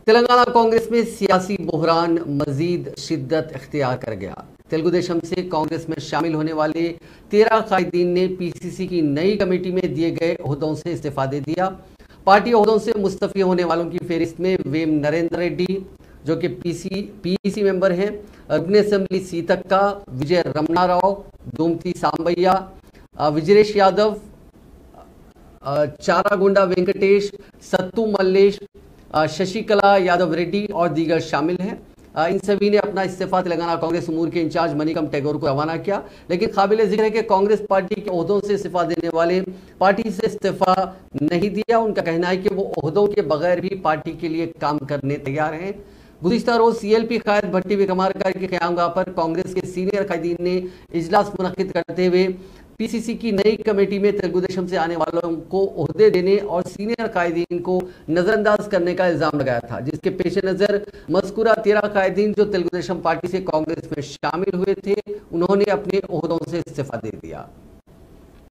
तेलंगाना कांग्रेस में सियासी बहरान मजीद शिद्दत इख्तियार कर गया। तेलुगु देशम से कांग्रेस में शामिल होने वाले 13 कायदीन ने पीसीसी की नई कमेटी में दिए गए ओहदों से इस्तीफा दे दिया। पार्टी ओहदों से मुस्तफी होने वालों की फहरिस्त में वेम नरेंद्र रेड्डी जो कि पीईसी मेंबर हैं, रुकन असेंबली सीतक्का, विजय रमणा राव, दोमती सांबैया, विजरेश यादव, चारागोंडा वेंकटेश, सत्तू मल्लेश, शशिकला यादव रेड्डी और दीगर शामिल हैं। इन सभी ने अपना इस्तीफा तेलंगाना कांग्रेस उमूर के इंचार्ज मनिकम टैगोर को रवाना किया। लेकिन काबिल जिक्र है कि कांग्रेस पार्टी के ओहदों से इस्तीफा देने वाले पार्टी से इस्तीफा नहीं दिया। उनका कहना है कि वो ओहदों के बगैर भी पार्टी के लिए काम करने तैयार हैं। गुज़िश्ता रोज सीएलपी कायद भट्टी विक्रमार्का के क़यामगाह पर कांग्रेस के सीनियर कायदीन ने इजलास मुनक्किद करते हुए पीसीसी की नई कमेटी में तेलुगु देशम से आने वालों को ओहदे देने और सीनियर कायदीन को नजरअंदाज करने का इल्जाम लगाया था, जिसके पेश नज़र मज़कूरा 13 कायदीन जो तेलुगु देशम पार्टी से कांग्रेस में शामिल हुए थे, उन्होंने अपने ओहदों से इस्तीफा दे दिया।